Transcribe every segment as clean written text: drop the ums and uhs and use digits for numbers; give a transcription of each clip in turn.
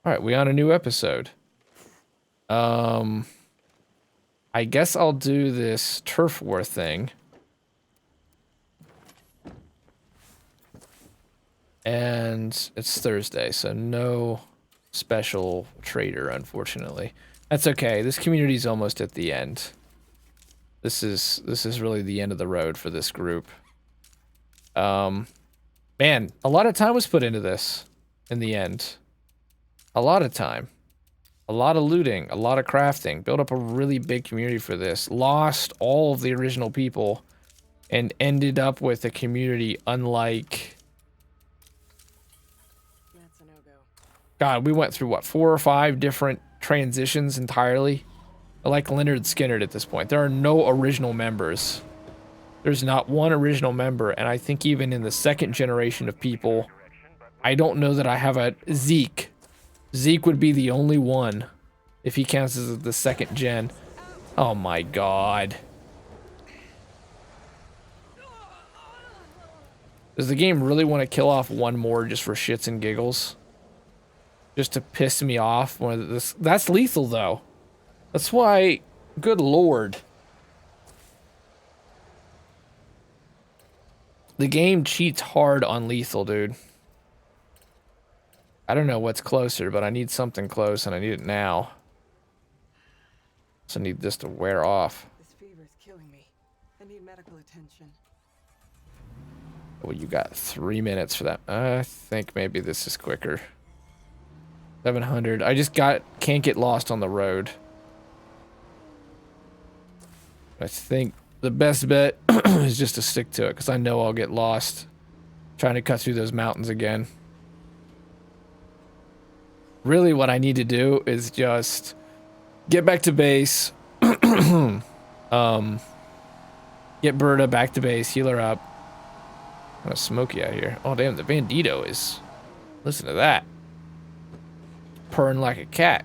All right, we on a new episode. I guess I'll do this turf war thing. And it's Thursday, so no special trader, unfortunately. That's okay. This community's almost at the end. This is really the end of the road for this group. Man, a lot of time was put into this in the end. A lot of time. A lot of looting, a lot of crafting. Built up a really big community for this. Lost all of the original people and ended up with a community unlike... God, we went through, what, 4 or 5 different transitions entirely? Like Leonard Skinner at this point. There are no original members. There's not one original member, and I think even in the second generation of people, I don't know that I have a Zeke. Zeke would be the only one, if he counts as the second gen. Oh my god. Does the game really want to kill off one more just for shits and giggles? Just to piss me off? That's lethal, though. That's why... Good lord. The game cheats hard on lethal, dude. I don't know what's closer, but I need something close, and I need it now. So I need this to wear off. This fever is killing me. I need medical attention. Well, you got 3 minutes for that. I think maybe this is quicker. 700. I just can't get lost on the road. I think the best bet is just to stick to it, because I know I'll get lost trying to cut through those mountains again. Really what I need to do is just get back to base, get Berta back to base, heal her up. Kind of smoky out here. Oh damn, the Bandito is... Listen to that. Purring like a cat.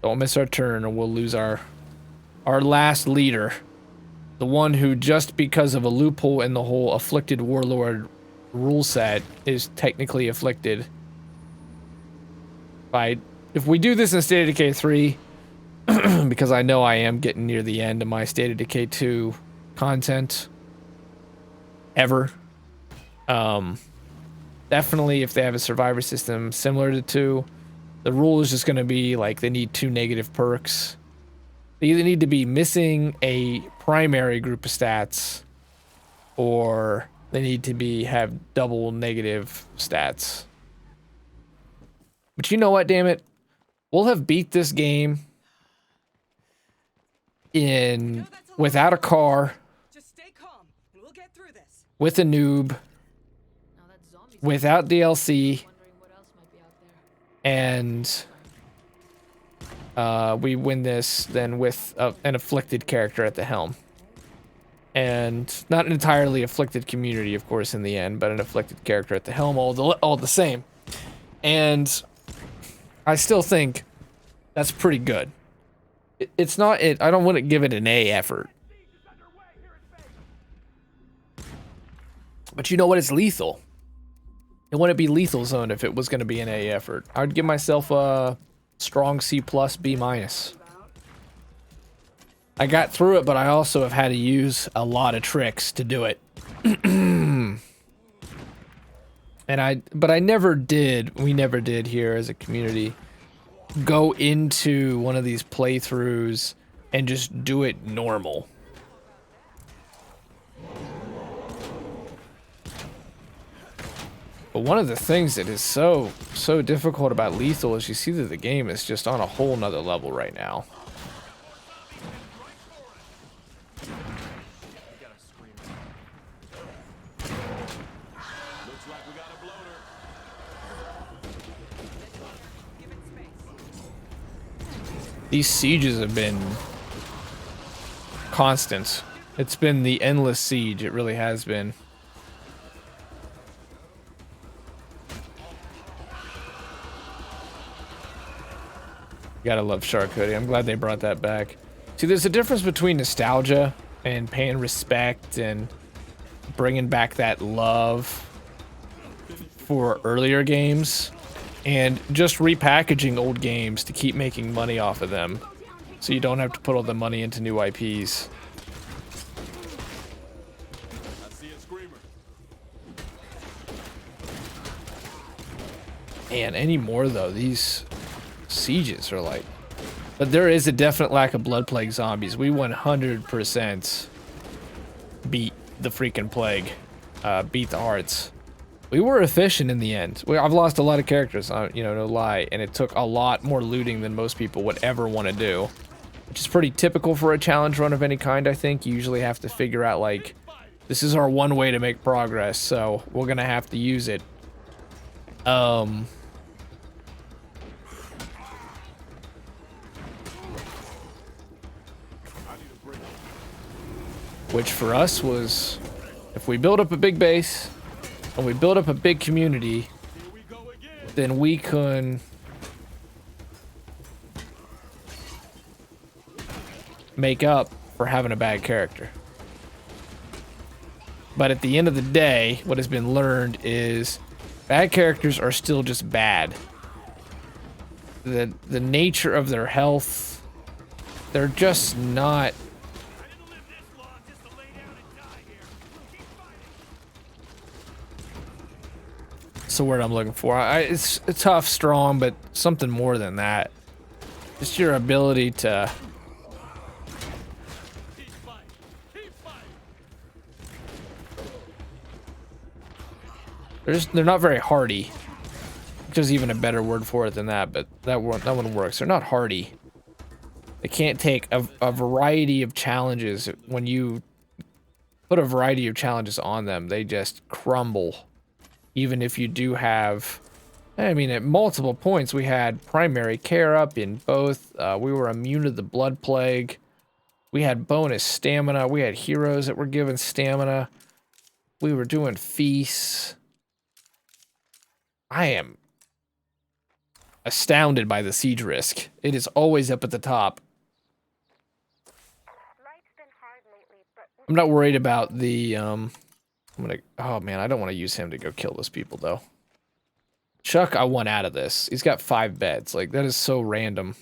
Don't miss our turn or we'll lose our last leader. The one who, just because of a loophole in the whole Afflicted Warlord rule set, is technically afflicted. If we do this in State of Decay 3, because I know I am getting near the end of my State of Decay 2 content ever. Definitely if they have a survivor system similar to 2, the rule is just going to be like they need 2 negative perks. They either need to be missing a primary group of stats, or they need to have double negative stats. But you know what, damn it? We'll have beat this game without a car, Just stay calm and we'll get through this. with a noob, without DLC, and we win this then with an afflicted character at the helm. And not an entirely afflicted community, of course, in the end, but an afflicted character at the helm, all the same. And I still think that's pretty good. It's not it. I don't want to give it an A effort. But you know what? It's lethal. It wouldn't be lethal zone if it was going to be an A effort. I would give myself a strong C+, B-. I got through it, but I also have had to use a lot of tricks to do it. But I never did, we never did here as a community, go into one of these playthroughs and just do it normal. But one of the things that is so difficult about lethal is you see that the game is just on a whole nother level right now. These sieges have been constant. It's been the endless siege, it really has been. Gotta love Shark Hoodie. I'm glad they brought that back. See, there's a difference between nostalgia and paying respect and bringing back that love for earlier games and just repackaging old games to keep making money off of them, so you don't have to put all the money into new IPs. Man, anymore though, these sieges are like... But there is a definite lack of Blood Plague zombies. We 100% beat the freaking plague. Beat the hearts. We were efficient in the end. I've lost a lot of characters, you know, no lie, and it took a lot more looting than most people would ever want to do. Which is pretty typical for a challenge run of any kind, I think. You usually have to figure out, like, this is our one way to make progress, so we're gonna have to use it. Which for us was, if we build up a big base, and we build up a big community, then we can make up for having a bad character. But at the end of the day, what has been learned is bad characters are still just bad. The nature of their health, they're just not... That's the word I'm looking for. It's tough, strong, but something more than that. Just your ability to... They're not very hardy. There's even a better word for it than that, but that one works. They're not hardy. They can't take a variety of challenges. When you put a variety of challenges on them, they just crumble. Even if you do have... I mean, at multiple points, we had primary care up in both. We were immune to the blood plague. We had bonus stamina. We had heroes that were given stamina. We were doing feasts. I am astounded by the siege risk. It is always up at the top. I'm not worried about the, oh man, I don't want to use him to go kill those people, though. Chuck, I want out of this. He's got 5 beds. Like, that is so random.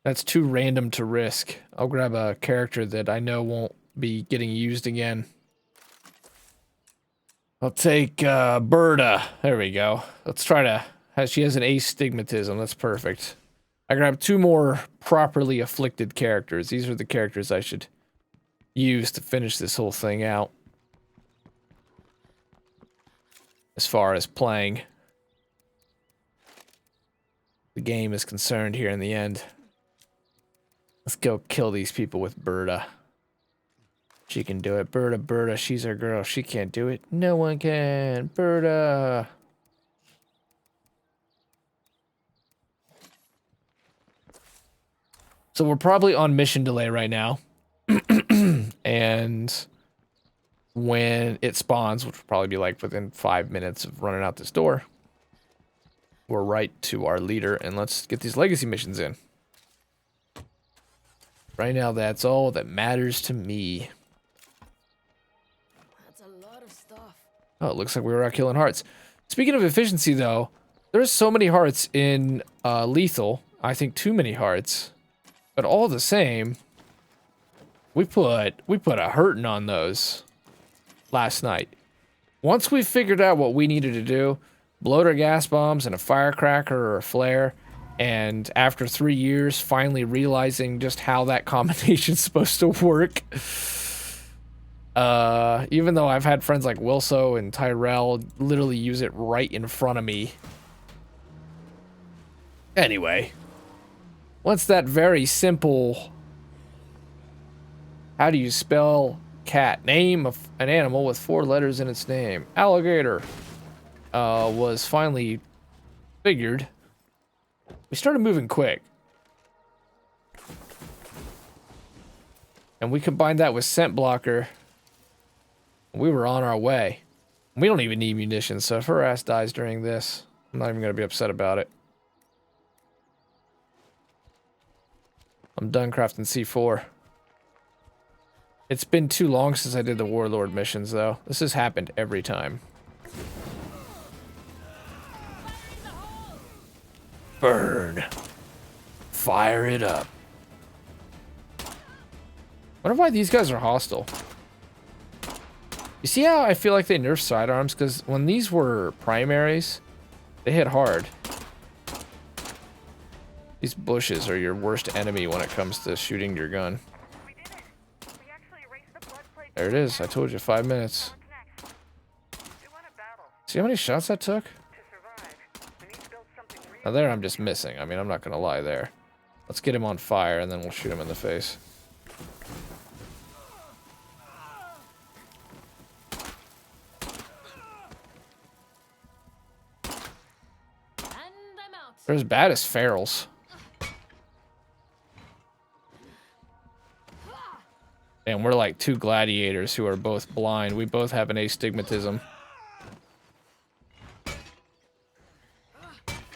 That's too random to risk. I'll grab a character that I know won't be getting used again. I'll take Berta. There we go. Let's try to... She has an astigmatism. That's perfect. I grabbed 2 more properly afflicted characters. These are the characters I should use to finish this whole thing out. As far as playing the game is concerned here in the end. Let's go kill these people with Berta. She can do it. Berta, she's our girl. She can't do it. No one can. Berta. So we're probably on mission delay right now. And when it spawns, which will probably be like within 5 minutes of running out this door, we're right to our leader, and let's get these legacy missions in. Right now, that's all that matters to me. That's a lot of stuff. Oh, it looks like we were out killing hearts. Speaking of efficiency, though, there's so many hearts in Lethal. I think too many hearts. But all the same, we put a hurting on those last night. Once we figured out what we needed to do, bloater gas bombs and a firecracker or a flare, and after 3 years, finally realizing just how that combination's supposed to work. Even though I've had friends like Wilso and Tyrell literally use it right in front of me. Anyway, once that very simple, how do you spell cat, name of an animal with 4 letters in its name, alligator, was finally figured, we started moving quick. And we combined that with scent blocker. We were on our way. We don't even need munitions, so if her ass dies during this, I'm not even going to be upset about it. I'm done crafting C4. It's been too long since I did the Warlord missions, though. This has happened every time. Burn. Fire it up. Wonder why these guys are hostile. You see how I feel like they nerfed sidearms? Because when these were primaries, they hit hard. These bushes are your worst enemy when it comes to shooting your gun. There it is. I told you, 5 minutes. See how many shots that took? Now there I'm just missing. I mean, I'm not going to lie there. Let's get him on fire and then we'll shoot him in the face. They're as bad as ferals. And we're like two gladiators who are both blind. We both have an astigmatism.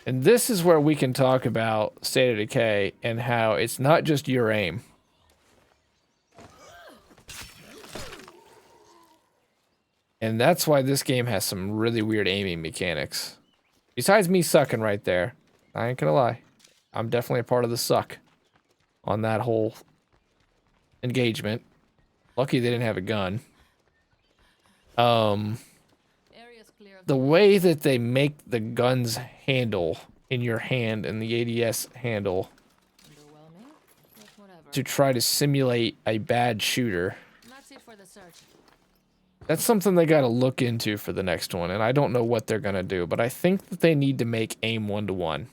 And this is where we can talk about State of Decay and how it's not just your aim. And that's why this game has some really weird aiming mechanics. Besides me sucking right there. I ain't gonna lie. I'm definitely a part of the suck on that whole engagement. Lucky they didn't have a gun. The way that they make the guns handle in your hand and the ADS handle to try to simulate a bad shooter. That's something they gotta look into for the next one, and I don't know what they're gonna do, but I think that they need to make aim 1-to-1.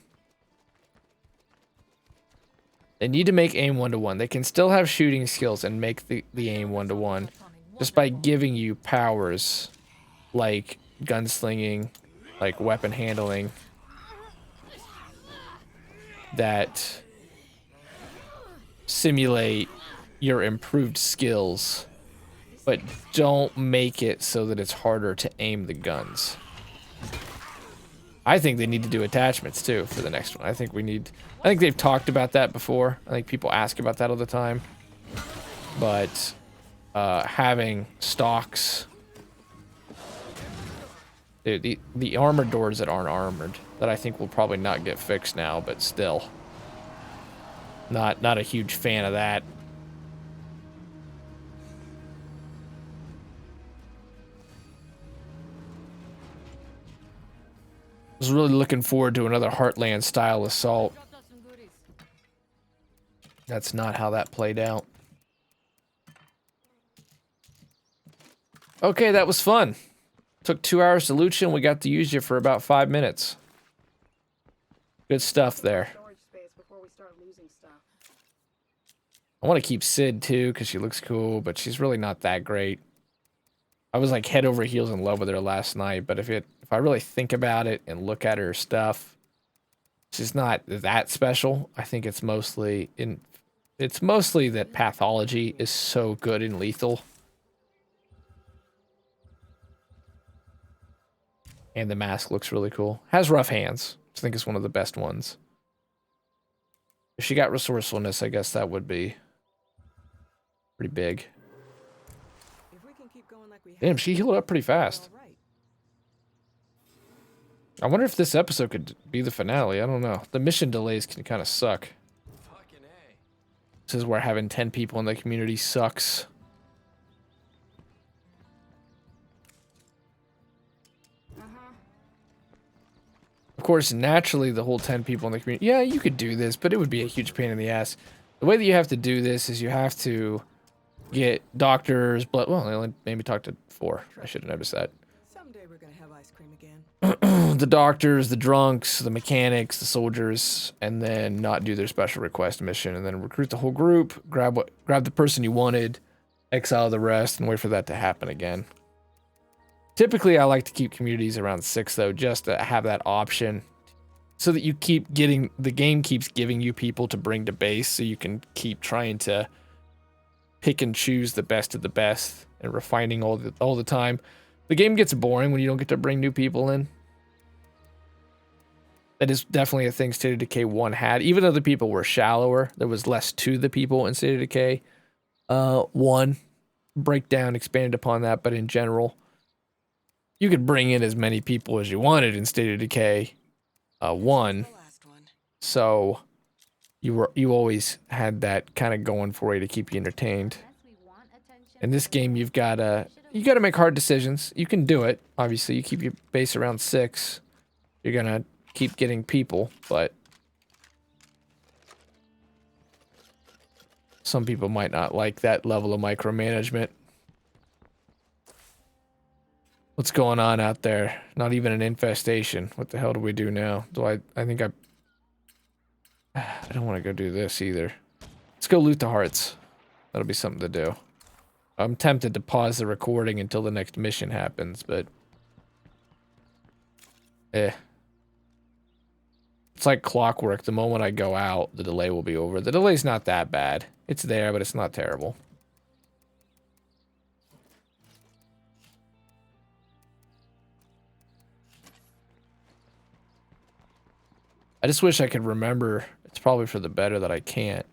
They need to make aim 1-to-1. They can still have shooting skills and make the aim 1-to-1 just by giving you powers like gunslinging, like weapon handling, that simulate your improved skills, but don't make it so that it's harder to aim the guns. I think they need to do attachments too for the next one. I think they've talked about that before. I think people ask about that all the time. But having stocks, dude, the armored doors that aren't armored, that I think will probably not get fixed now, but still, not a huge fan of that. I was really looking forward to another Heartland style assault. That's not how that played out. Okay, that was fun. Took 2 hours to loot you, and we got to use you for about 5 minutes. Good stuff there. I want to keep Sid too, because she looks cool, but she's really not that great. I was like head over heels in love with her last night, but if I really think about it and look at her stuff, she's not that special. I think it's mostly that pathology is so good in Lethal. And the mask looks really cool. Has rough hands, which I think is one of the best ones. If she got resourcefulness, I guess that would be pretty big. Damn, she healed up pretty fast. I wonder if this episode could be the finale. I don't know. The mission delays can kind of suck. This is where having 10 people in the community sucks. Of course, naturally, the whole 10 people in the community... Yeah, you could do this, but it would be a huge pain in the ass. The way that you have to do this is you have to get doctors... Well, they only made me talk to 4. I should have noticed that. Someday we're gonna have ice cream again. The doctors, the drunks, the mechanics, the soldiers, and then not do their special request mission, and then recruit the whole group, grab the person you wanted, exile the rest, and wait for that to happen again. Typically, I like to keep communities around 6, though, just to have that option, so that you keep getting, the game keeps giving you people to bring to base, so you can keep trying to pick and choose the best of the best, and refining all the time. The game gets boring when you don't get to bring new people in. That is definitely a thing State of Decay 1 had. Even though the people were shallower, there was less to the people in State of Decay 1. Breakdown expanded upon that, but in general, you could bring in as many people as you wanted in State of Decay 1. So you always had that kind of going for you to keep you entertained. In this game, you gotta make hard decisions. You can do it. Obviously, you keep your base around 6. You're gonna keep getting people, but some people might not like that level of micromanagement. What's going on out there? Not even an infestation. What the hell do we do now? I think I don't want to go do this either. Let's go loot the hearts. That'll be something to do. I'm tempted to pause the recording until the next mission happens, but it's like clockwork. The moment I go out, the delay will be over. The delay's not that bad. It's there, but it's not terrible. I just wish I could remember, it's probably for the better that I can't,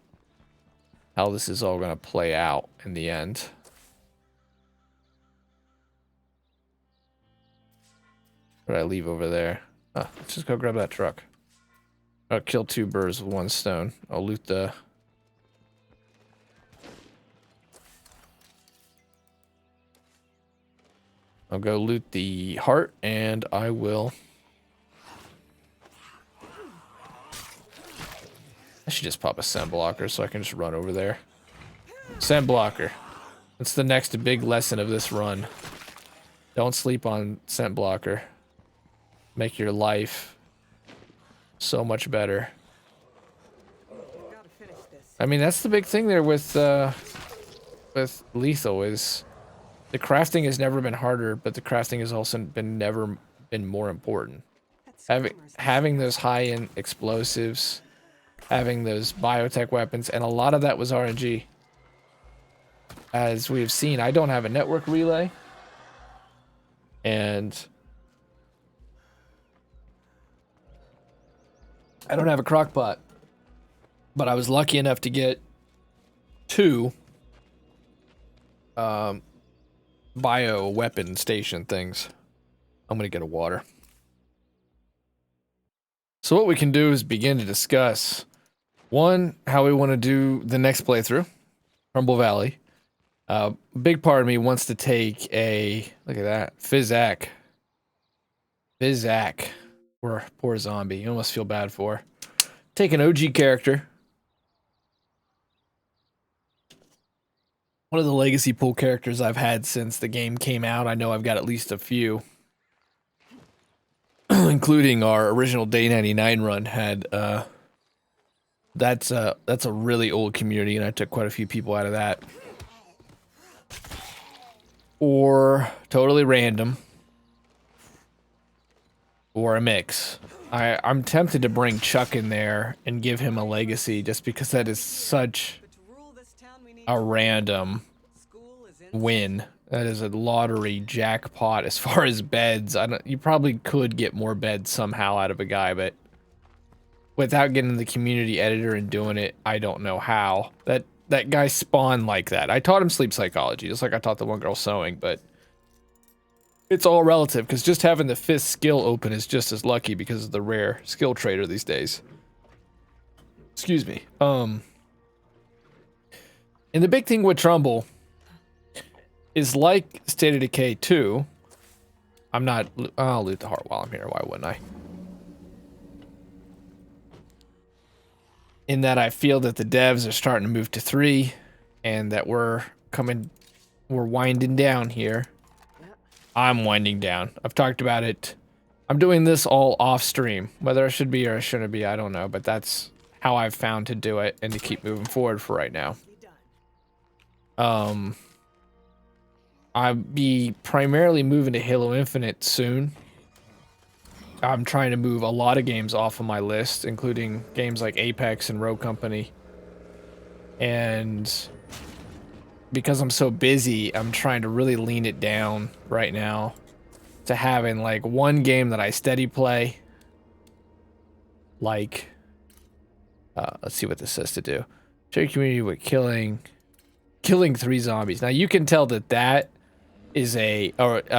how this is all going to play out in the end. What did I leave over there? Oh, let's just go grab that truck. I'll kill 2 birds with 1 stone. I'll loot the... I'll go loot the heart, and I will... I should just pop a scent blocker so I can just run over there. Scent blocker. That's the next big lesson of this run. Don't sleep on scent blocker. Make your life so much better. I mean, that's the big thing there with lethal is the crafting has never been harder, but the crafting has also never been more important. Having those high-end explosives, having those biotech weapons, and a lot of that was RNG. As we've seen, I don't have a network relay, and I don't have a crock pot, but I was lucky enough to get 2 bio weapon station things. I'm gonna get a water. So what we can do is begin to discuss, 1, how we want to do the next playthrough, Rumble Valley. Big part of me wants to take a, look at that, Fizak. Poor zombie, you almost feel bad for. Take an OG character. One of the legacy pool characters I've had since the game came out. I know I've got at least a few. Including our original Day 99 run had, that's a really old community, and I took quite a few people out of that. Or totally random. Or a mix. I'm tempted to bring Chuck in there and give him a legacy just because that is such a random win. That is a lottery jackpot as far as beds. You probably could get more beds somehow out of a guy, but without getting the community editor and doing it, I don't know how. That guy spawned like that. I taught him sleep psychology, just like I taught the one girl sewing, but it's all relative, because just having the 5th skill open is just as lucky because of the rare skill trader these days. Excuse me. And the big thing with Trumbull is like State of Decay 2. I'll loot the heart while I'm here, why wouldn't I? In that I feel that the devs are starting to move to 3, and that we're winding down here. I'm winding down. I've talked about it. I'm doing this all off stream. Whether I should be or I shouldn't be, I don't know, but that's how I've found to do it and to keep moving forward for right now. I'll be primarily moving to Halo Infinite soon. I'm trying to move a lot of games off of my list, including games like Apex and Rogue Company. And because I'm so busy, I'm trying to really lean it down right now to having like one game that I steady play. Like, let's see what this says to do. Share your community with killing 3 zombies. Now you can tell that is a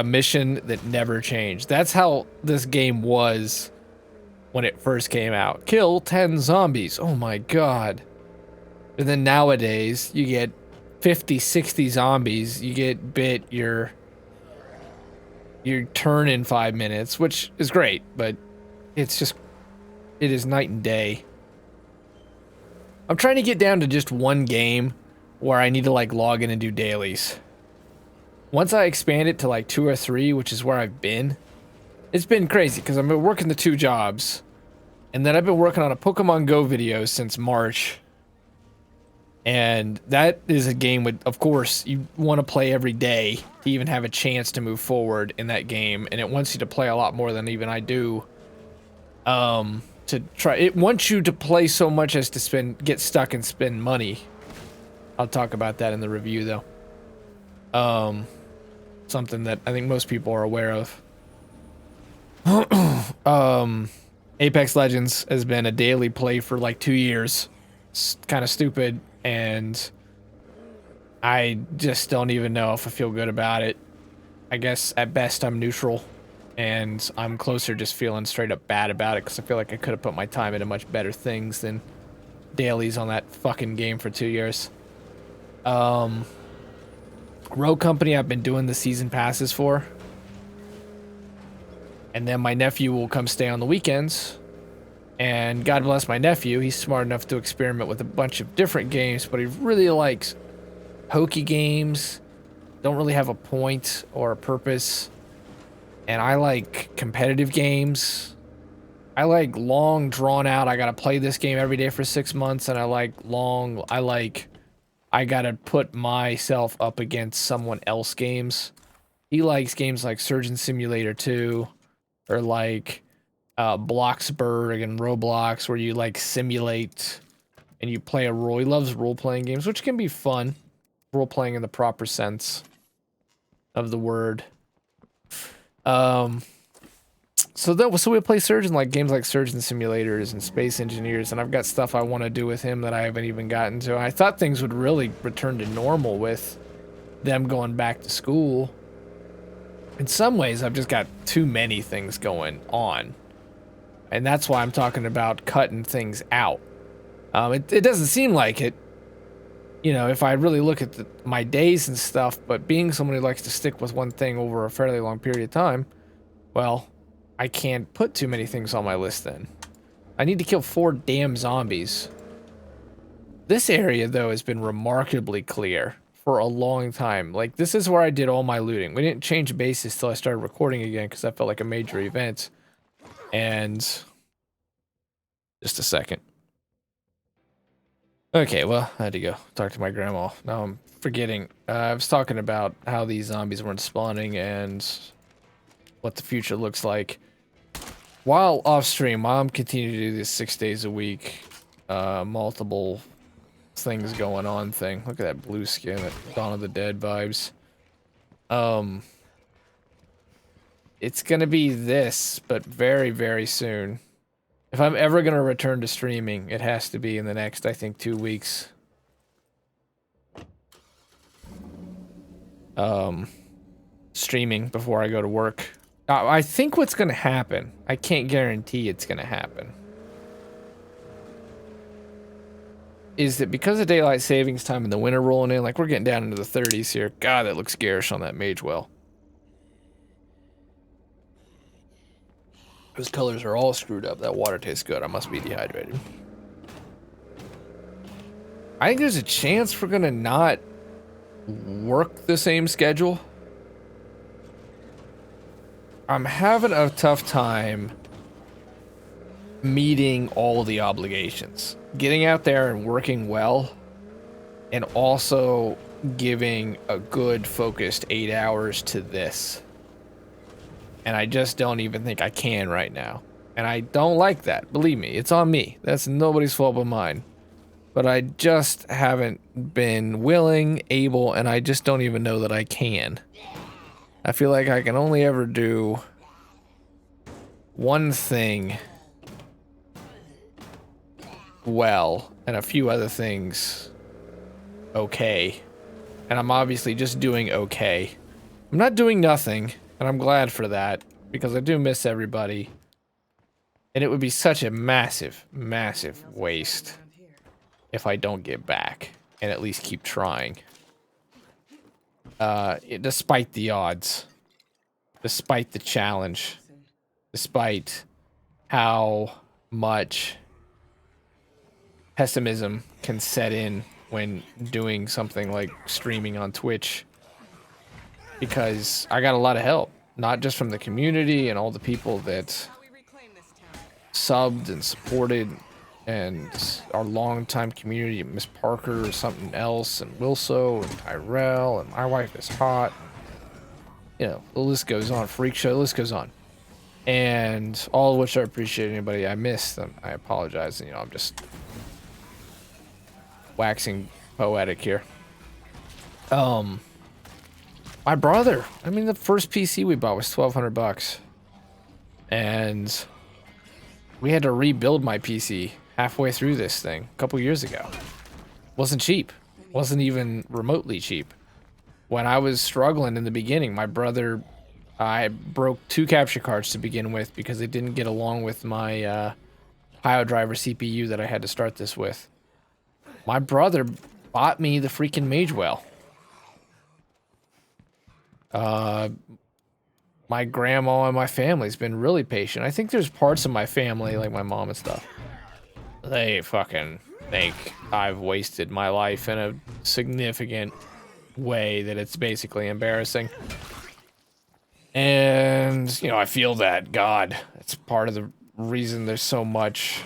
mission that never changed. That's how this game was when it first came out. Kill 10 zombies. Oh my god. And then nowadays, you get 50, 60 zombies. You get bit your turn in 5 minutes, which is great, but it's just, it is night and day. I'm trying to get down to just one game where I need to like log in and do dailies. Once I expand it to like 2 or 3, which is where I've been, it's been crazy because I've been working the 2 jobs. And then I've been working on a Pokemon Go video since March. And that is a game with, of course, you want to play every day to even have a chance to move forward in that game. And it wants you to play a lot more than even I do. To try, it wants you to play so much as to get stuck and spend money. I'll talk about that in the review though. Something that I think most people are aware of. Apex Legends has been a daily play for like 2 years. It's kind of stupid, and I just don't even know if I feel good about it. I guess at best I'm neutral, and I'm closer just feeling straight up bad about it because I feel like I could have put my time into much better things than dailies on that fucking game for 2 years. Rogue Company I've been doing the season passes for. And then my nephew will come stay on the weekends. And God bless my nephew, he's smart enough to experiment with a bunch of different games, but he really likes hokey games, don't really have a point or a purpose. And I like competitive games. I like long, drawn out, I gotta play this game every day for 6 months, and I gotta put myself up against someone else games. He likes games like Surgeon Simulator 2, or like Bloxburg and Roblox, where you like simulate and you play a role. He loves role-playing games, which can be fun. Role-playing in the proper sense of the word. So we play Surgeon, like games like Surgeon Simulators and Space Engineers, and I've got stuff I want to do with him that I haven't even gotten to. I thought things would really return to normal with them going back to school. In some ways, I've just got too many things going on. And that's why I'm talking about cutting things out. It doesn't seem like it, you know, if I really look at my days and stuff, but being someone who likes to stick with one thing over a fairly long period of time, well, I can't put too many things on my list then. I need to kill 4 damn zombies. This area, though, has been remarkably clear for a long time. Like, this is where I did all my looting. We didn't change bases till I started recording again because that felt like a major event. And just a second. Okay, well, I had to go talk to my grandma. Now I'm forgetting. I was talking about how these zombies weren't spawning and what the future looks like. While off stream, Mom continued to do this 6 days a week, multiple things going on thing. Look at that blue skin, that Dawn of the Dead vibes. It's gonna be this, but very, very soon. If I'm ever gonna return to streaming, it has to be in the next, I think, 2 weeks. Streaming before I go to work. I think what's gonna happen, I can't guarantee it's gonna happen, is that because of daylight savings time and the winter rolling in, like we're getting down into the 30s here. God, that looks garish on that mage well. Those colors are all screwed up. That water tastes good. I must be dehydrated. I think there's a chance we're gonna not work the same schedule. I'm having a tough time meeting all the obligations. Getting out there and working well, and also giving a good focused 8 hours to this. And I just don't even think I can right now. And I don't like that. Believe me, it's on me. That's nobody's fault but mine. But I just haven't been willing, able, and I just don't even know that I can. I feel like I can only ever do one thing well, and a few other things okay. And I'm obviously just doing okay. I'm not doing nothing. And I'm glad for that, because I do miss everybody. And it would be such a massive, massive waste if I don't get back and at least keep trying. Despite the odds, despite the challenge, despite how much pessimism can set in when doing something like streaming on Twitch, because I got a lot of help, not just from the community and all the people that subbed and supported, and our longtime community, Miss Parker or something else, and Wilso and Tyrell, and my wife is hot. You know, the list goes on. Freak show, the list goes on. And all of which I appreciate. Anybody I missed them, I apologize. You know, I'm just waxing poetic here. My brother, I mean, the first PC we bought was $1,200, and we had to rebuild my PC halfway through this thing a couple years ago. Wasn't cheap. Wasn't even remotely cheap. When I was struggling in the beginning, my brother, I broke 2 capture cards to begin with because they didn't get along with my PIO driver CPU that I had to start this with. My brother bought me the freaking Mage Well. My grandma and my family's been really patient. I think there's parts of my family, like my mom and stuff, they fucking think I've wasted my life in a significant way that it's basically embarrassing. And, you know, I feel that, God, it's part of the reason there's so much,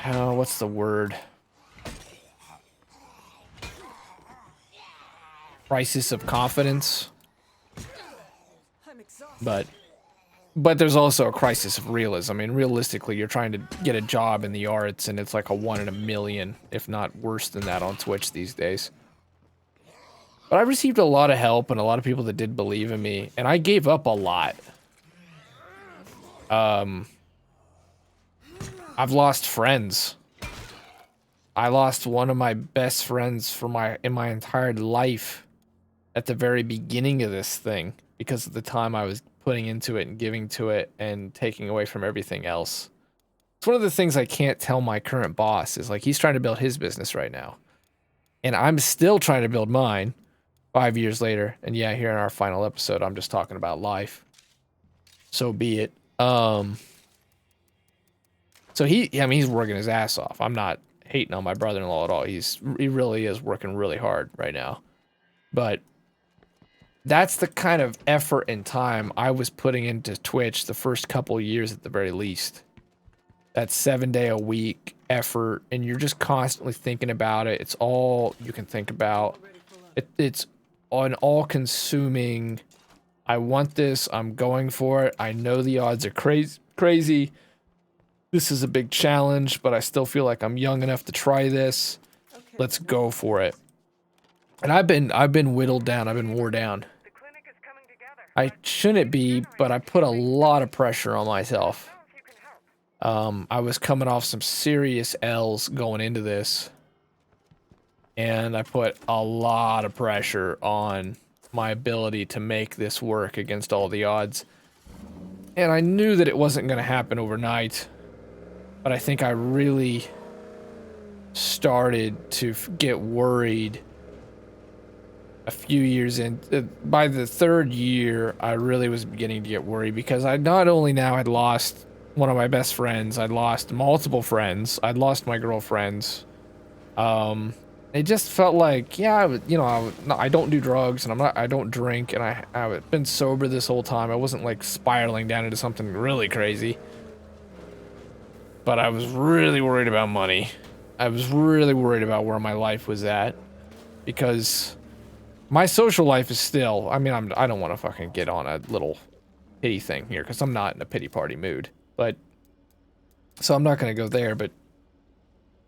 what's the word? Crisis of confidence. But there's also a crisis of realism. I mean, realistically, you're trying to get a job in the arts, and it's like a 1 in a million, if not worse than that, on Twitch these days. But I received a lot of help and a lot of people that did believe in me, and I gave up a lot. I've lost friends. I lost one of my best friends in my entire life at the very beginning of this thing because of the time I was putting into it and giving to it and taking away from everything else. It's one of the things I can't tell my current boss is, like, he's trying to build his business right now. And I'm still trying to build mine 5 years later. And yeah, here in our final episode, I'm just talking about life. So be it. So he's working his ass off. I'm not hating on my brother-in-law at all. He really is working really hard right now. But that's the kind of effort and time I was putting into Twitch the first couple years at the very least. That 7-day-a-week effort, and you're just constantly thinking about it. It's all you can think about. It's an all-consuming, I want this, I'm going for it, I know the odds are crazy. This is a big challenge, but I still feel like I'm young enough to try this. Let's go for it. And I've been whittled down, I've been wore down. I shouldn't be, but I put a lot of pressure on myself. I was coming off some serious L's going into this, and I put a lot of pressure on my ability to make this work against all the odds. And I knew that it wasn't going to happen overnight, but I think I really started to get worried a few years in. By the 3rd year, I really was beginning to get worried because I not only now had lost one of my best friends, I'd lost multiple friends, I'd lost my girlfriends. It just felt like, yeah, I don't do drugs, and I don't drink, and I've been sober this whole time. I wasn't like spiraling down into something really crazy. But I was really worried about money. I was really worried about where my life was at, because my social life is still, I mean, I don't want to fucking get on a little pity thing here, because I'm not in a pity party mood. But, so I'm not going to go there, but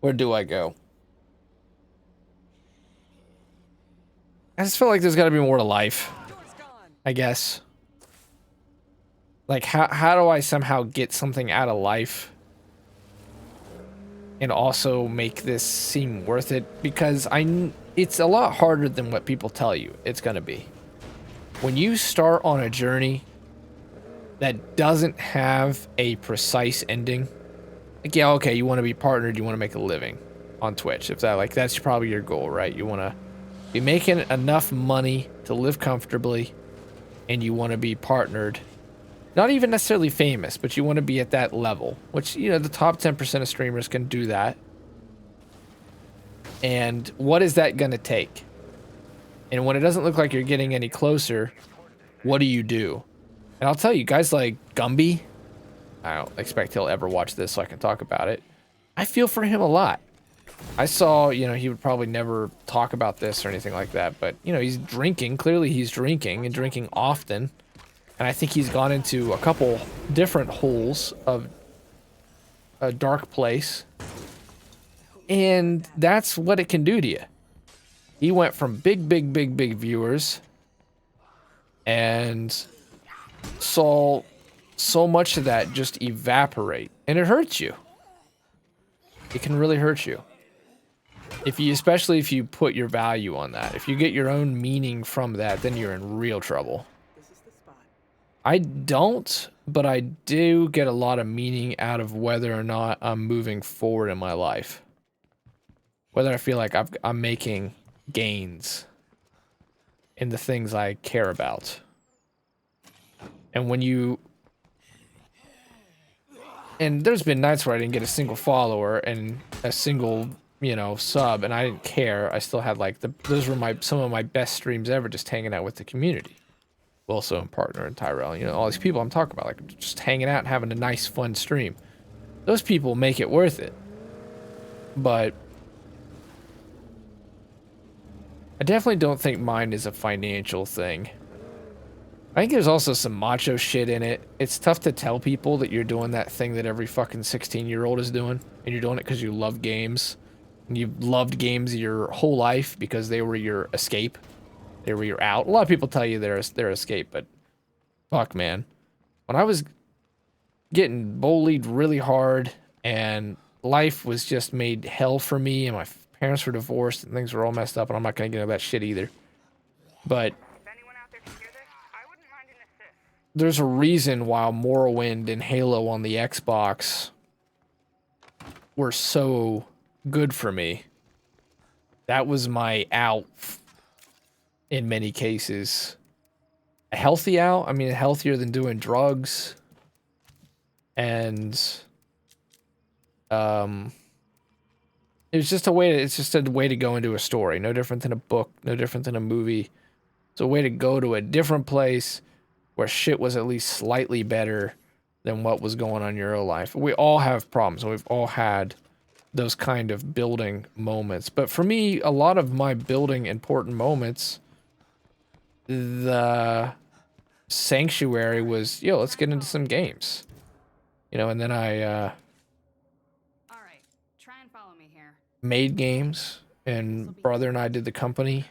where do I go? I just feel like there's got to be more to life, I guess. Like, how do I somehow get something out of life and also make this seem worth it? Because it's a lot harder than what people tell you it's going to be. When you start on a journey, that doesn't have a precise ending. Like, yeah, okay, you want to be partnered, you want to make a living on Twitch. If that, like, that's probably your goal, right? You want to be making enough money to live comfortably, and you want to be partnered. Not even necessarily famous, but you want to be at that level, which, you know, the top 10% of streamers can do that. And what is that going to take? And when it doesn't look like you're getting any closer, what do you do? And I'll tell you, guys like Gumby, I don't expect he'll ever watch this so I can talk about it. I feel for him a lot. I saw, you know, he would probably never talk about this or anything like that, but, you know, he's drinking. Clearly he's drinking and drinking often. And I think he's gone into a couple different holes of a dark place. And that's what it can do to you. He went from big viewers and saw so much of that just evaporate. And it hurts you. It can really hurt you. Especially if you put your value on that. If you get your own meaning from that, then you're in real trouble. I don't, but I do get a lot of meaning out of whether or not I'm moving forward in my life. Whether I feel like I'm making gains in the things I care about. And when you... And there's been nights where I didn't get a single follower and a single, you know, sub, and I didn't care. I still had like those were some of my best streams ever, just hanging out with the community. Also, partner and Tyrell, you know, all these people I'm talking about, like just hanging out and having a nice, fun stream. Those people make it worth it. But I definitely don't think mine is a financial thing. I think there's also some macho shit in it. It's tough to tell people that you're doing that thing that every fucking 16-year-old is doing, and you're doing it because you love games. And you've loved games your whole life because they were your escape. They were your out. A lot of people tell you they're escape, but fuck, man. When I was getting bullied really hard and life was just made hell for me and my parents were divorced and things were all messed up, and I'm not going to get into that shit either. But there's a reason why Morrowind and Halo on the Xbox were so good for me. That was my out in many cases. A healthy out? I mean, healthier than doing drugs. And it was just it's just a way to go into a story. No different than a book, no different than a movie. It's a way to go to a different place where shit was at least slightly better than what was going on in your real life. We all have problems. We've all had those kind of building moments. But for me, a lot of my building important moments, the sanctuary was, yo, let's get into some games. You know, and then I All right, try and follow me here. Made games, and brother and I did the company.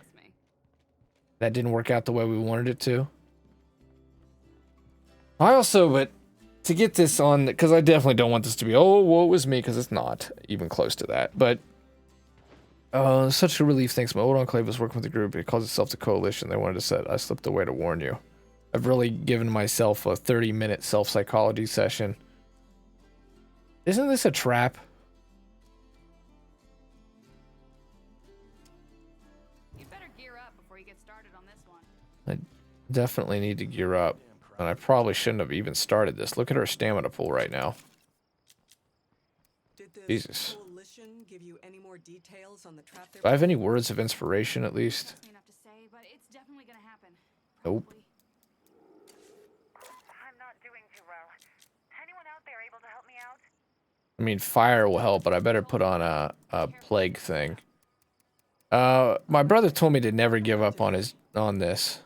That didn't work out the way we wanted it to. But to get this on, because I definitely don't want this to be, oh, woe was me, because it's not even close to that. But such a relief. Thanks. My old enclave was working with the group. It calls itself the Coalition. They wanted to set. I slipped away to warn you. I've really given myself a 30-minute self-psychology session. Isn't this a trap? You better gear up before you get started on this one. I definitely need to gear up. And I probably shouldn't have even started this. Look at our stamina pool right now. Jesus. Give you any more details on the trap Do I have any words of inspiration at least? Enough to say, but it's definitely gonna happen. Nope. I'm not doing too well. Anyone out there able to help me out? I mean, fire will help, but I better put on a plague thing. My brother told me to never give up on this.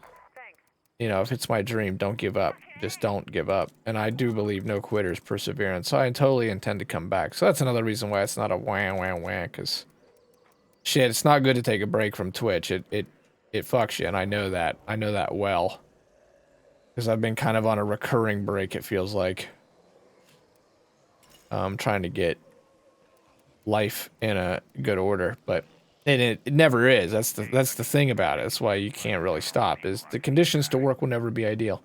You know, if it's my dream, don't give up. Just don't give up. And I do believe no quitters, perseverance. So I totally intend to come back. So that's another reason why it's not a wah, because shit, it's not good to take a break from Twitch. It fucks you, and I know that. I know that well. Because I've been kind of on a recurring break, it feels like. I'm trying to get life in a good order, but it never is. That's the thing about it. That's why you can't really stop. Is the conditions to work will never be ideal.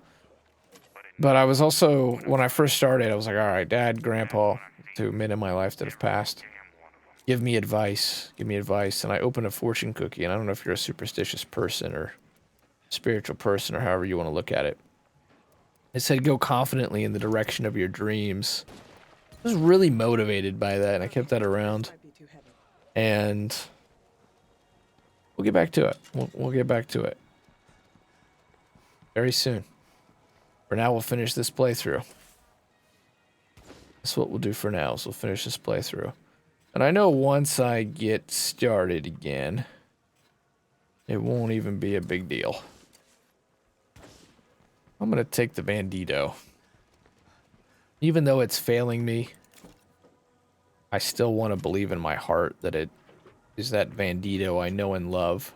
But it But I was also, when I first started, I was like, all right, Dad, Grandpa, two men in my life that have passed, give me advice. Give me advice. And I opened a fortune cookie, and I don't know if you're a superstitious person or spiritual person or however you want to look at it. It said, go confidently in the direction of your dreams. I was really motivated by that, and I kept that around. Might be too heavy. And we'll get back to it. We'll get back to it very soon. For now, we'll finish this playthrough. That's what we'll do for now, is we'll finish this playthrough. And I know once I get started again, it won't even be a big deal. I'm gonna take the Bandito. Even though it's failing me, I still want to believe in my heart that it is that Bandito I know and love.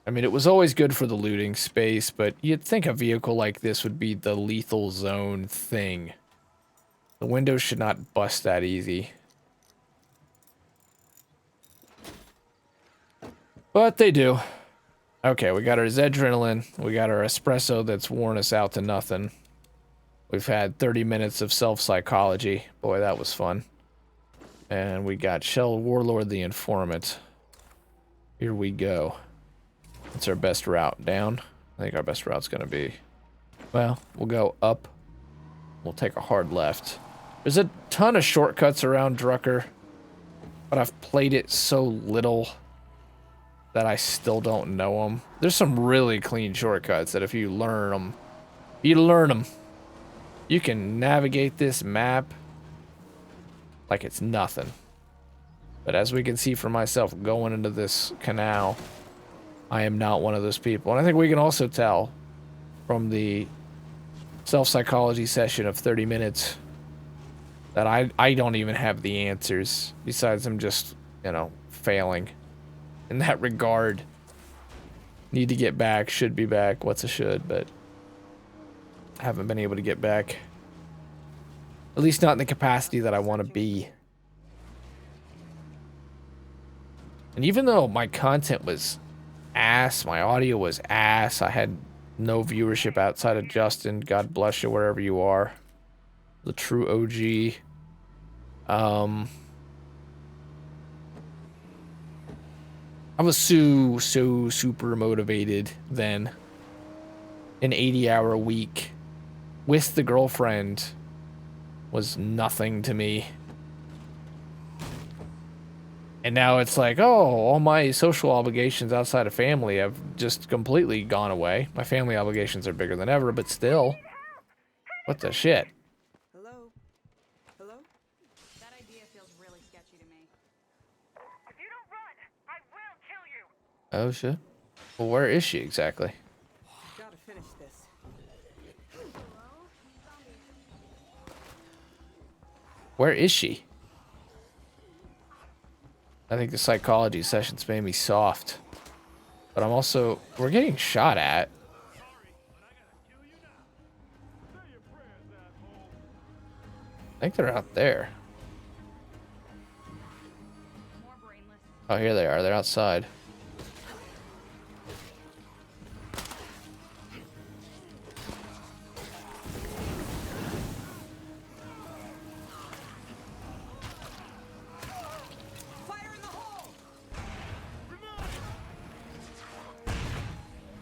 I mean, it was always good for the looting space, but you'd think a vehicle like this would be the lethal zone thing. The windows should not bust that easy. But they do. Okay, we got our Zedrenaline. We got our espresso that's worn us out to nothing. We've had 30 minutes of self-psychology. Boy, that was fun. And we got Shell Warlord the Informant. Here we go. What's our best route? Down? I think our best route's gonna be... Well, we'll go up. We'll take a hard left. There's a ton of shortcuts around Drucker, but I've played it so little that I still don't know them. There's some really clean shortcuts that if you learn them, you can navigate this map like it's nothing. But as we can see for myself going into this canal, I am not one of those people. And I think we can also tell from the self-psychology session of 30 minutes that I don't even have the answers, besides I'm just, you know, failing in that regard. Need to get back, should be back, what's a should, but I haven't been able to get back. At least not in the capacity that I want to be. And even though my content was ass, my audio was ass, I had no viewership outside of Justin, God bless you wherever you are. The true OG. I was so super motivated then. An 80-hour week with the girlfriend was nothing to me. And now it's like, oh, all my social obligations outside of family have just completely gone away. My family obligations are bigger than ever, but still. What the shit? Hello? Hello? That idea feels really sketchy to me. If you don't run, I will kill you. Oh shit. Well, where is she exactly? Gotta finish this. Where is she? I think the psychology sessions made me soft. But I'm also... We're getting shot at. I think they're out there. More brainless. Oh, here they are. They're outside. Fire in the hole!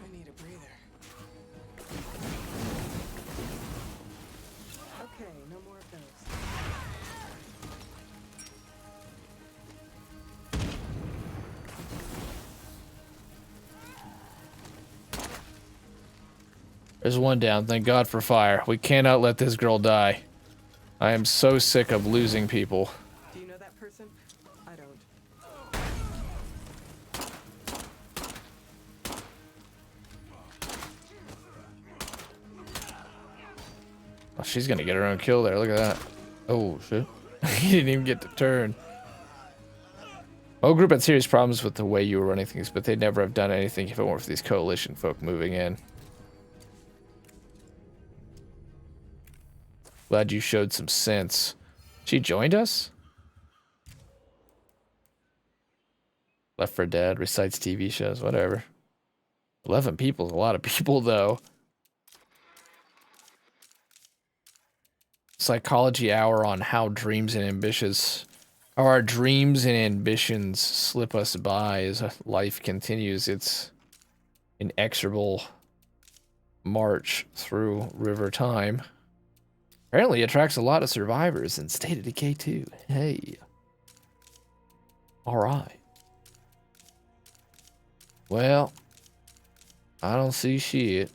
I need a breather. Okay, no more of those. There's one down. Thank God for fire. We cannot let this girl die. I am so sick of losing people. Do you know that person? I don't. Oh, she's gonna get her own kill there. Look at that. Oh, shit. He didn't even get to turn. My whole group had serious problems with the way you were running things, but they'd never have done anything if it weren't for these coalition folk moving in. Glad you showed some sense. She joined us? Left 4 Dead, recites TV shows, whatever. 11 people is a lot of people, though. psychology hour on how our dreams and ambitions slip us by as life continues its inexorable march through river time. Apparently it attracts a lot of survivors in State of Decay 2. Hey. Alright. Well, I don't see shit.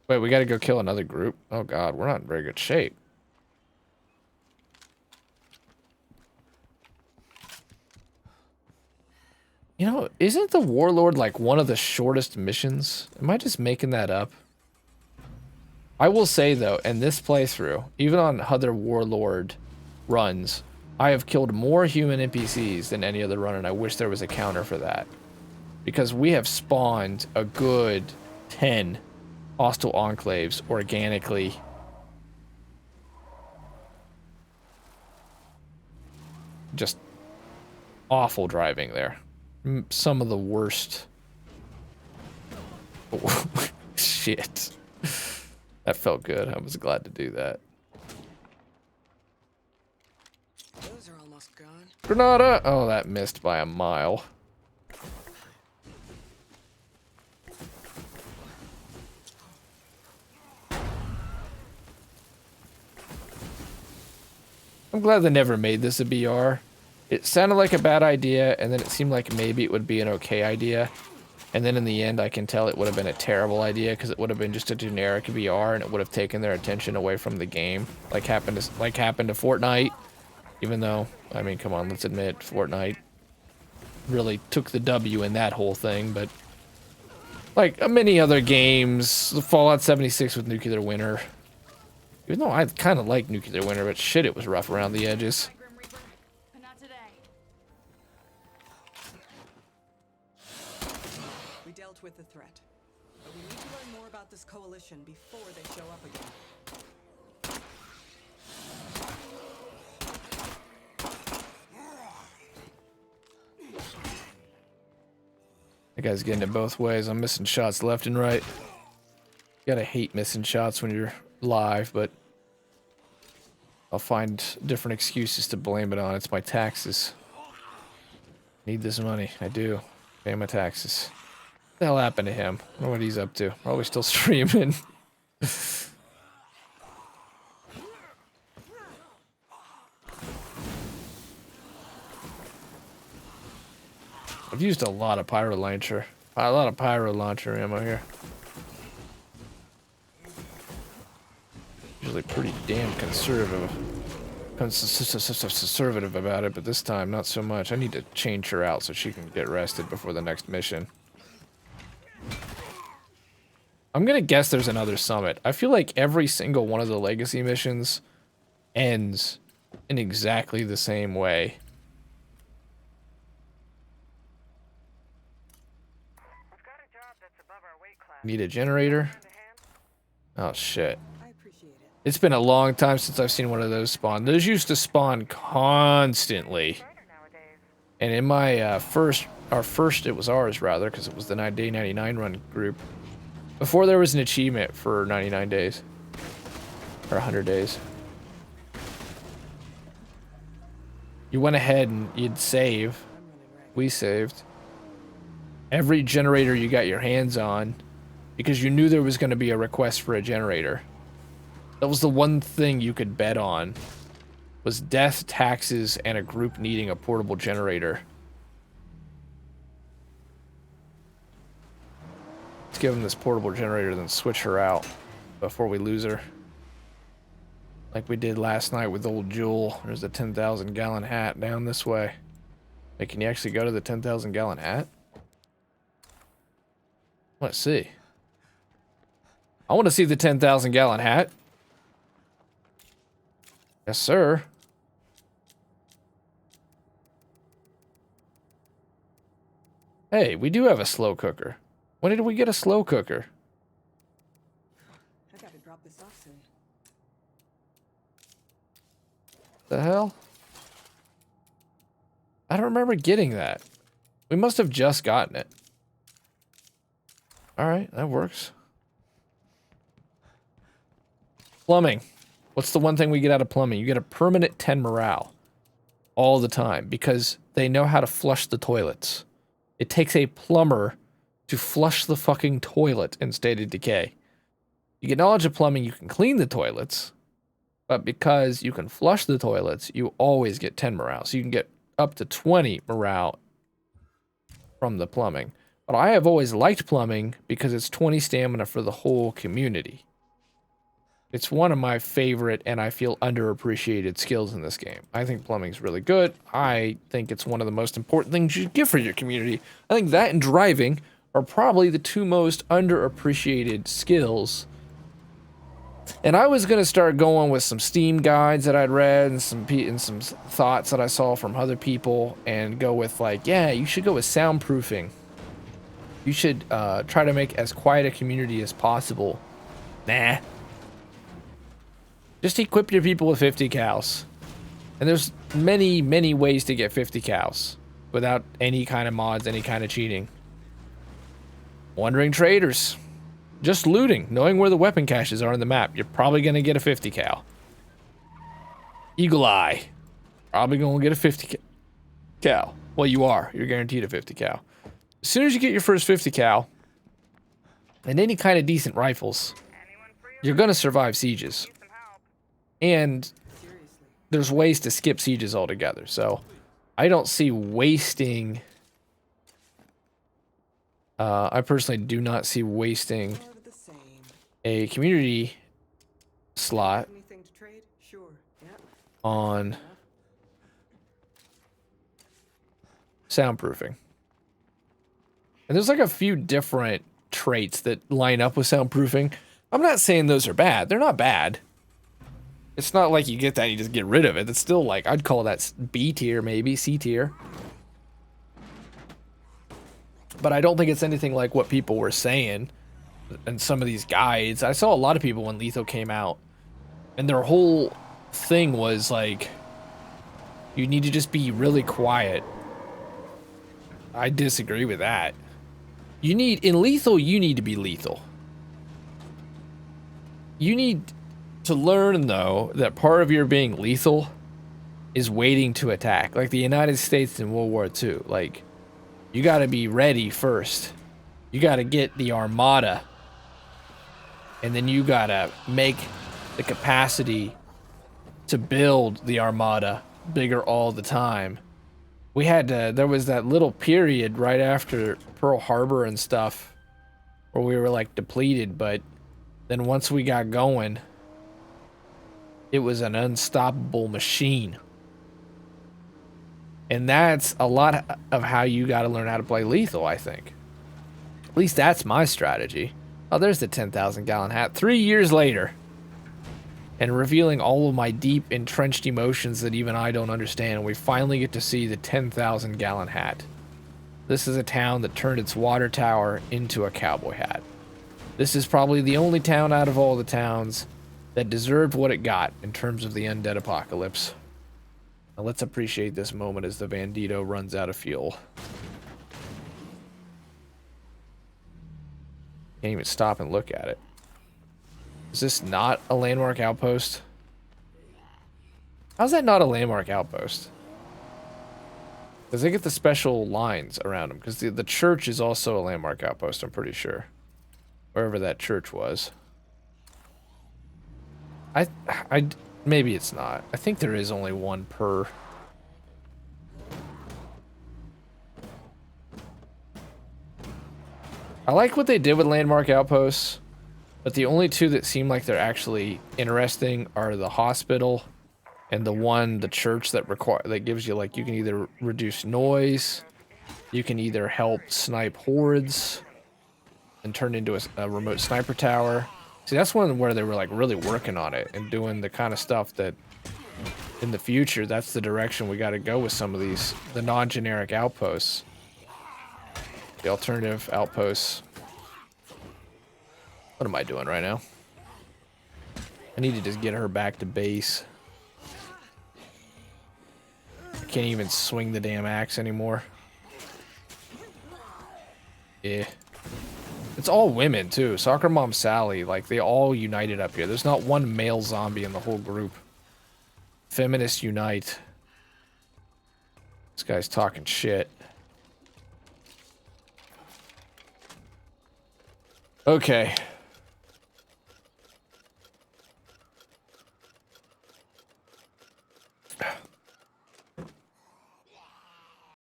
Wait, we gotta go kill another group? Oh god, we're not in very good shape. You know, isn't the Warlord like one of the shortest missions? Am I just making that up? I will say though, in this playthrough, even on other Warlord runs, I have killed more human NPCs than any other run, and I wish there was a counter for that. Because we have spawned a good 10 hostile enclaves organically. Just awful driving there. Some of the worst. Shit. That felt good. I was glad to do that. Those are almost gone. Granada! Oh, that missed by a mile. I'm glad they never made this a BR. It sounded like a bad idea, and then it seemed like maybe it would be an okay idea. And then in the end, I can tell it would have been a terrible idea because it would have been just a generic BR, and it would have taken their attention away from the game, like happened to Fortnite. Even though, I mean, come on, let's admit, Fortnite really took the W in that whole thing. But like many other games, Fallout 76 with Nuclear Winter. Even though I kind of like Nuclear Winter, but shit, it was rough around the edges. Grim Reaper, but not today. We dealt with the threat, but we need to learn more about this coalition before they show up again. That guy's getting it both ways. I'm missing shots left and right. You gotta hate missing shots when you're live, but I'll find different excuses to blame it on. It's my taxes. Need this money. I do. Pay my taxes. What the hell happened to him? I don't know what he's up to. Probably still streaming. I've used a lot of pyro launcher. A lot of pyro launcher ammo here. Usually pretty damn conservative about it, but this time not so much. I need to change her out so she can get rested before the next mission. I'm gonna guess there's another summit. I feel like every single one of the legacy missions ends in exactly the same way. We've got a job that's above our weight class. Need a generator? Lend a hand? Oh shit. I appreciate it. It's been a long time since I've seen one of those spawn. Those used to spawn constantly. Brighter nowadays. And in my it was ours rather, because it was the day 99 run group. Before there was an achievement for 99 days. Or 100 days. You went ahead and you'd save. I'm running ragged. We saved. Every generator you got your hands on, because you knew there was going to be a request for a generator. That was the one thing you could bet on, was death, taxes, and a group needing a portable generator. Let's give them this portable generator, then switch her out before we lose her. Like we did last night with old Jewel. There's a 10,000 gallon hat down this way. Hey, can you actually go to the 10,000 gallon hat? Let's see. I want to see the 10,000 gallon hat. Yes, sir. Hey, we do have a slow cooker. When did we get a slow cooker? I gotta drop this off soon. The hell? I don't remember getting that. We must have just gotten it. Alright, that works. Plumbing. What's the one thing we get out of plumbing? You get a permanent 10 morale. All the time. Because they know how to flush the toilets. It takes a plumber to flush the fucking toilet in State of Decay. You get knowledge of plumbing, you can clean the toilets. But because you can flush the toilets, you always get 10 morale. So you can get up to 20 morale from the plumbing. But I have always liked plumbing because it's 20 stamina for the whole community. It's one of my favorite and I feel underappreciated skills in this game. I think plumbing's really good. I think it's one of the most important things you should give for your community. I think that and driving are probably the two most underappreciated skills. And I was gonna start going with some Steam guides that I'd read and some thoughts that I saw from other people, and go with like, yeah, you should go with soundproofing. You should try to make as quiet a community as possible. Nah. Just equip your people with 50 cows. And there's many, many ways to get 50 cows without any kind of mods, any kind of cheating. Wandering traders. Just looting, knowing where the weapon caches are on the map. You're probably going to get a 50 cow. Eagle Eye. Probably going to get a 50 cow. Well, you are. You're guaranteed a 50 cow. As soon as you get your first 50 cow, and any kind of decent rifles, you're going to survive sieges. And there's ways to skip sieges altogether. So I don't see wasting... I personally do not see wasting a community slot on soundproofing. And there's like a few different traits that line up with soundproofing. I'm not saying those are bad. They're not bad. It's not like you get that and you just get rid of it. It's still like, I'd call that B tier, maybe C tier. But I don't think it's anything like what people were saying in some of these guides. I saw a lot of people when Lethal came out, and their whole thing was like, you need to just be really quiet. I disagree with that. In Lethal, you need to be lethal. You need to learn, though, that part of your being lethal is waiting to attack. Like the United States in World War II. Like, you gotta be ready first. You gotta get the armada. And then you gotta make the capacity to build the armada bigger all the time. We had to, there was that little period right after Pearl Harbor and stuff where we were like depleted, but then once we got going, it was an unstoppable machine. And that's a lot of how you got to learn how to play lethal, I think. At least that's my strategy. Oh, there's the 10,000 gallon hat. 3 years later. And revealing all of my deep, entrenched emotions that even I don't understand. We finally get to see the 10,000 gallon hat. This is a town that turned its water tower into a cowboy hat. This is probably the only town out of all the towns that deserved what it got in terms of the undead apocalypse. Now let's appreciate this moment as the Bandito runs out of fuel. Can't even stop and look at it. Is this not a landmark outpost? How's that not a landmark outpost? Because they get the special lines around them. Because the church is also a landmark outpost, I'm pretty sure. Wherever that church was. Maybe it's not. I think there is only one per. I like what they did with landmark outposts, but the only two that seem like they're actually interesting are the hospital and the church that gives you, like, you can either reduce noise, you can either help snipe hordes and turn into a remote sniper tower. See, that's one where they were like really working on it and doing the kind of stuff that in the future, that's the direction we got to go with some of these, the non-generic outposts. The alternative outposts. What am I doing right now? I need to just get her back to base. I can't even swing the damn axe anymore. Yeah. It's all women, too. Soccer Mom Sally, like, they all united up here. There's not one male zombie in the whole group. Feminists unite. This guy's talking shit. Okay.